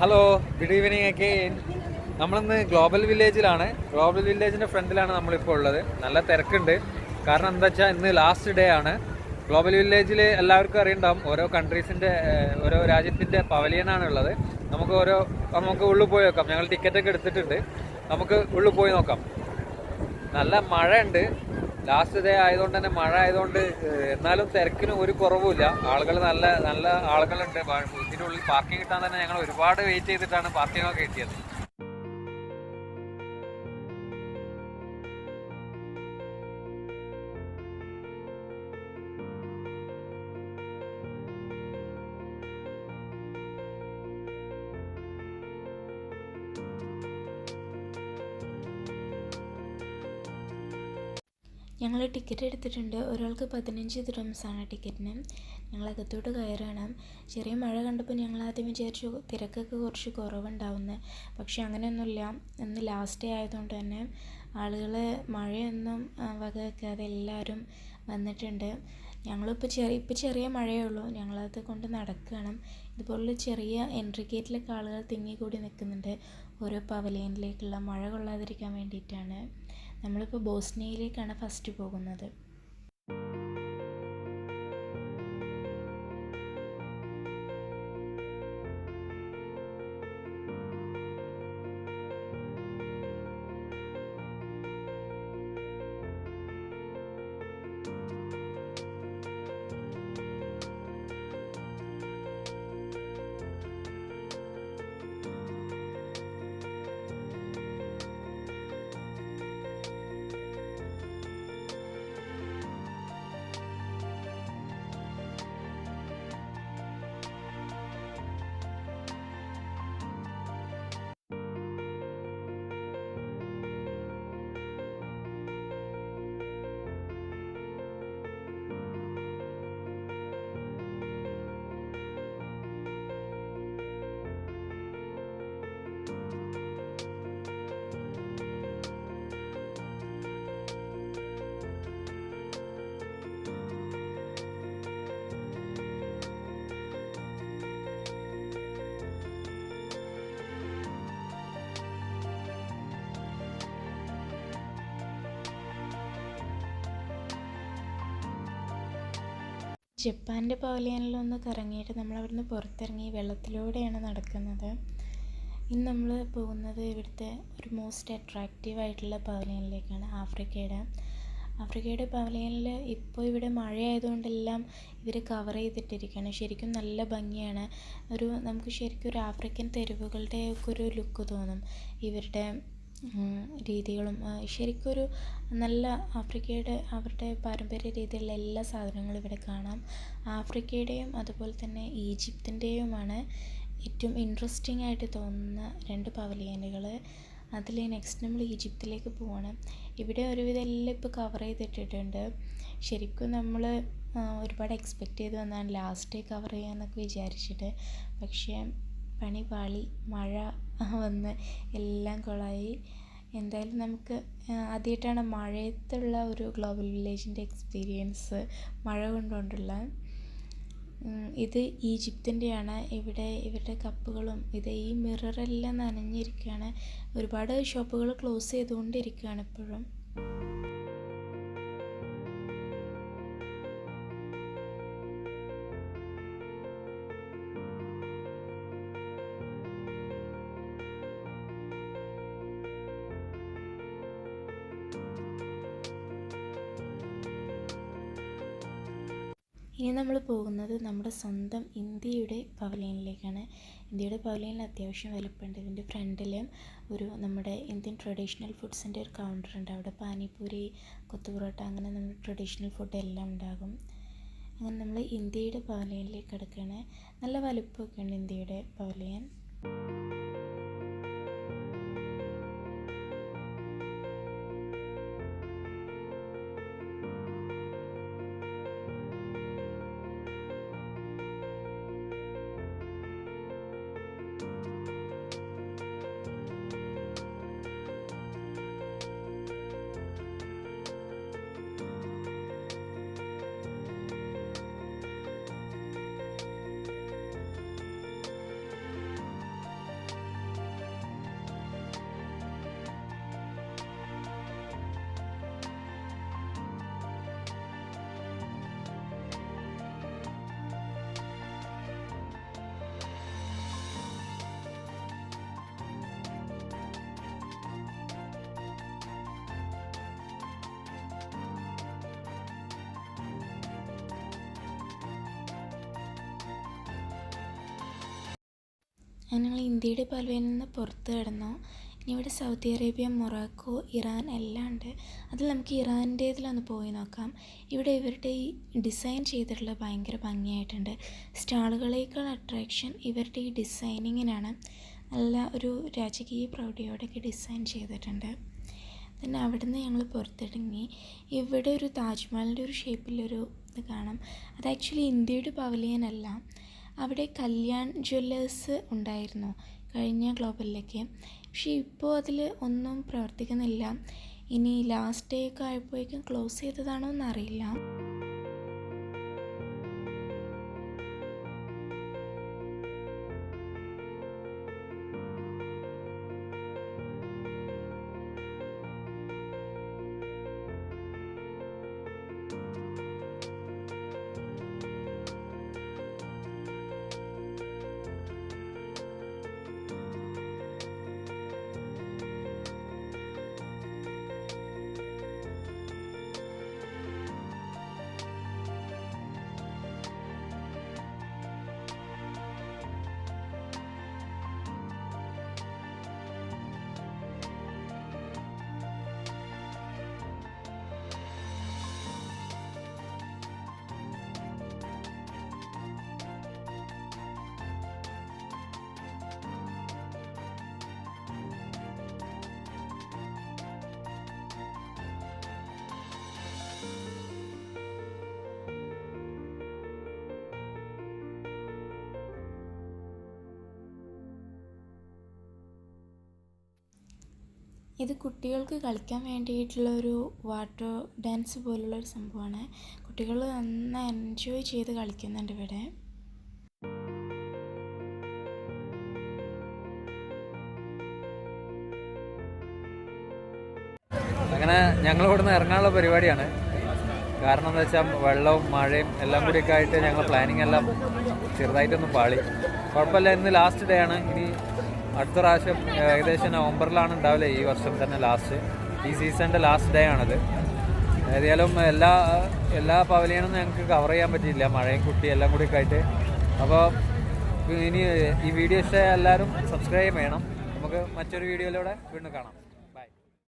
Hello, good evening again. നമ്മളിന്ന് global വില്ലേജിലാണ്. Global വില്ലേജിൻ്റെ ഫ്രണ്ടിലാണ് നമ്മളിപ്പോൾ ഉള്ളത്. നല്ല തിരക്കുണ്ട്. കാരണം എന്താ വെച്ചാൽ ഇന്ന് ലാസ്റ്റ് ഡേ ആണ്. ഗ്ലോബൽ വില്ലേജിൽ എല്ലാവർക്കും അറിയണ്ടാവും, ഓരോ കൺട്രീസിൻ്റെ ഓരോ രാജ്യത്തിൻ്റെ പവലിയനാണ് ഉള്ളത്. നമുക്ക് ഉള്ളിൽ പോയി നോക്കാം. ഞങ്ങൾ ടിക്കറ്റൊക്കെ എടുത്തിട്ടുണ്ട്. നമുക്ക് ഉള്ളിൽ പോയി നോക്കാം. നല്ല മഴ ഉണ്ട്. ലാസ്റ്റ് ഡേ ആയതുകൊണ്ട് തന്നെ മഴ ആയതുകൊണ്ട് എന്നാലും തിരക്കിന് ഒരു കുറവുമില്ല. ആളുകൾ നല്ല നല്ല ആളുകളുണ്ട്. ഇതിനുള്ളിൽ പാർക്കിംഗ് കിട്ടാൻ തന്നെ ഞങ്ങൾ ഒരുപാട് വെയിറ്റ് ചെയ്തിട്ടാണ് പാർക്കിംഗ് ഒക്കെ കിട്ടിയത്. ഞങ്ങൾ ടിക്കറ്റ് എടുത്തിട്ടുണ്ട്. ഒരാൾക്ക് 15 ദിർഹംസാണ് ടിക്കറ്റിന്. ഞങ്ങളകത്തോട്ട് കയറണം. ചെറിയ മഴ കണ്ടപ്പോൾ ഞങ്ങൾ ആദ്യം വിചാരിച്ചു തിരക്കൊക്കെ കുറച്ച് കുറവുണ്ടാവുന്നത്. പക്ഷെ അങ്ങനെയൊന്നുമില്ല. ഇന്ന് ലാസ്റ്റ് ഡേ ആയതുകൊണ്ട് തന്നെ ആളുകൾ മഴയൊന്നും വകവെക്കാതെ എല്ലാവരും വന്നിട്ടുണ്ട്. ഞങ്ങളിപ്പോൾ ചെറിയ മഴയേ ഉള്ളൂ. ഞങ്ങളത് കൊണ്ട് നടക്കണം. ഇതുപോലുള്ള ചെറിയ എൻട്രി ഗേറ്റിലൊക്കെ ആളുകൾ തിങ്ങിക്കൂടി നിൽക്കുന്നുണ്ട്. ഓരോ പവലിയനിലേക്കുള്ള മഴ കൊള്ളാതിരിക്കാൻ വേണ്ടിയിട്ടാണ്. നമ്മളിപ്പോൾ ബോസ്നിയയിലേക്കാണ് ഫസ്റ്റ് പോകുന്നത്. ജപ്പാൻ്റെ പവലിയനിലൊന്ന് കറങ്ങിയിട്ട് നമ്മളവിടുന്ന് പുറത്തിറങ്ങി വെള്ളത്തിലൂടെയാണ് നടക്കുന്നത്. ഇന്ന് നമ്മൾ പോകുന്നത് ഇവിടുത്തെ ഒരു മോസ്റ്റ് അട്രാക്റ്റീവ് ആയിട്ടുള്ള പവലിയനിലേക്കാണ്. ആഫ്രിക്കയുടെ പവലിയനിൽ ഇപ്പോൾ ഇവിടെ മഴയായതുകൊണ്ടെല്ലാം ഇവർ കവർ ചെയ്തിട്ടിരിക്കുകയാണ്. ശരിക്കും നല്ല ഭംഗിയാണ്. നമുക്ക് ശരിക്കും ഒരു ആഫ്രിക്കൻ തെരുവുകളുടെ ഒക്കെ ഒരു ലുക്ക് തോന്നും. ഇവരുടെ രീതികളും ശരിക്കൊരു നല്ല അവരുടെ പാരമ്പര്യ രീതിയിലുള്ള എല്ലാ സാധനങ്ങളും ഇവിടെ കാണാം. ആഫ്രിക്കയുടെയും അതുപോലെ തന്നെ ഈജിപ്തിൻ്റെയുമാണ് ഏറ്റവും ഇൻട്രസ്റ്റിംഗ് ആയിട്ട് തോന്നുന്ന 2 പവലിയനുകൾ. അതിൽ നെക്സ്റ്റ് നമ്മൾ ഈജിപ്തിലേക്ക് പോവാണ്. ഇവിടെ ഒരുവിധം എല്ലാം ഇപ്പോൾ കവർ ചെയ്തിട്ടിട്ടുണ്ട്. ശരിക്കും നമ്മൾ ഒരുപാട് എക്സ്പെക്റ്റ് ചെയ്ത് വന്നതാണ് ലാസ്റ്റ് ഡേ കവർ ചെയ്യാമെന്നൊക്കെ വിചാരിച്ചിട്ട്. പക്ഷേ പണി പാളി, മഴ വന്ന് എല്ലാം കുളമായി. എന്തായാലും നമുക്ക് ആദ്യമായിട്ടാണ് മഴയത്തുള്ള ഒരു ഗ്ലോബൽ വില്ലേജിൻ്റെ എക്സ്പീരിയൻസ് മഴ കൊണ്ടുള്ള. ഇത് ഈജിപ്തിൻ്റെയാണ്. ഇവരുടെ കപ്പുകളും ഈ മിററെല്ലാം നനഞ്ഞിരിക്കുകയാണ്. ഒരുപാട് ഷോപ്പുകൾ ക്ലോസ് ചെയ്തുകൊണ്ടിരിക്കുകയാണ് ഇപ്പോഴും. ഇനി നമ്മൾ പോകുന്നത് നമ്മുടെ സ്വന്തം ഇന്ത്യയുടെ പവലിയനിലേക്കാണ്. ഇന്ത്യയുടെ പവലിയനിൽ അത്യാവശ്യം വലുപ്പമുണ്ട്. ഇതിൻ്റെ ഫ്രണ്ടിൽ നമ്മുടെ ഇന്ത്യൻ ട്രഡീഷണൽ ഫുഡ്സിൻ്റെ ഒരു കൗണ്ടറുണ്ട്. അവിടെ പാനിപൂരി, കൊത്തു പൊറോട്ട, അങ്ങനെ നമ്മുടെ ട്രഡീഷണൽ ഫുഡ് എല്ലാം ഉണ്ടാകും. അങ്ങനെ നമ്മൾ ഇന്ത്യയുടെ പവലിയനിലേക്ക് കിടക്കുകയാണ്. നല്ല വലുപ്പമൊക്കെയുണ്ട് ഇന്ത്യയുടെ പവലിയൻ. ഞങ്ങൾ ഇന്ത്യയുടെ പവലിയനിൽ നിന്ന് പുറത്ത് കിടന്നു. ഇനി ഇവിടെ സൗദി അറേബ്യ, മൊറോക്കോ, ഇറാൻ എല്ലാം ഉണ്ട്. അതിൽ നമുക്ക് ഇറാൻ്റേതിലൊന്ന് പോയി നോക്കാം. ഇവിടെ ഇവരുടെ ഈ ഡിസൈൻ ചെയ്തിട്ടുള്ള ഭയങ്കര ഭംഗിയായിട്ടുണ്ട്. സ്റ്റാളുകളേക്കാൾ അട്രാക്ഷൻ ഇവരുടെ ഈ ഡിസൈനിങ്ങിനാണ്. നല്ല ഒരു രാജകീയ പ്രൗഢിയോടെയൊക്കെ ഡിസൈൻ ചെയ്തിട്ടുണ്ട്. പിന്നെ അവിടെ നിന്ന് ഞങ്ങൾ പുറത്തിറങ്ങി. ഇവിടെ ഒരു താജ്മഹലിൻ്റെ ഒരു ഷേപ്പിലൊരു ഇത് കാണാം. അത് ആക്ച്വലി ഇന്ത്യയുടെ പവലിയനല്ല. അവിടെ കല്യാൺ ജ്വല്ലേഴ്സ് ഉണ്ടായിരുന്നു കഴിഞ്ഞ ഗ്ലോബലിലേക്ക്. പക്ഷേ ഇപ്പോൾ അതിൽ ഒന്നും പ്രവർത്തിക്കുന്നില്ല. ഇനി ലാസ്റ്റ് ഡേ ഒക്കെ ആയപ്പോഴേക്കും ക്ലോസ് ചെയ്തതാണോ എന്നറിയില്ല. ഇത് കുട്ടികൾക്ക് കളിക്കാൻ വേണ്ടിയിട്ടുള്ളൊരു വാട്ടർ ഡാൻസ് പോലുള്ളൊരു സംഭവമാണ്. കുട്ടികൾ നന്നായി എൻജോയ് ചെയ്ത് കളിക്കുന്നുണ്ട് ഇവിടെ. അങ്ങനെ ഞങ്ങൾ ഇവിടുന്ന് ഇറങ്ങാനുള്ള പരിപാടിയാണ്. കാരണം എന്താ വെച്ചാൽ വെള്ളവും മഴയും എല്ലാം കൂടിയൊക്കെ ആയിട്ട് ഞങ്ങൾ പ്ലാനിങ് എല്ലാം ചെറുതായിട്ടൊന്ന് പാളി. കുഴപ്പമില്ല, ഇന്ന് ലാസ്റ്റ് ഡേ ആണ്. ഇനി അടുത്ത പ്രാവശ്യം ഏകദേശം നവംബറിലാണ് ഉണ്ടാവില്ല, ഈ വർഷം തന്നെ ലാസ്റ്റ്, ഈ സീസണിൻ്റെ ലാസ്റ്റ് ഡേ ആണത്. ഏതായാലും എല്ലാ പവലിയനും ഞങ്ങൾക്ക് കവർ ചെയ്യാൻ പറ്റിയില്ല, മഴയും കുട്ടി എല്ലാം കൂടിയൊക്കെ ആയിട്ട്. അപ്പോൾ ഇനി ഈ വീഡിയോ ഇഷ്ടമായ എല്ലാവരും സബ്സ്ക്രൈബ് ചെയ്യണം. നമുക്ക് മറ്റൊരു വീഡിയോയിലൂടെ വീണ്ടും കാണാം.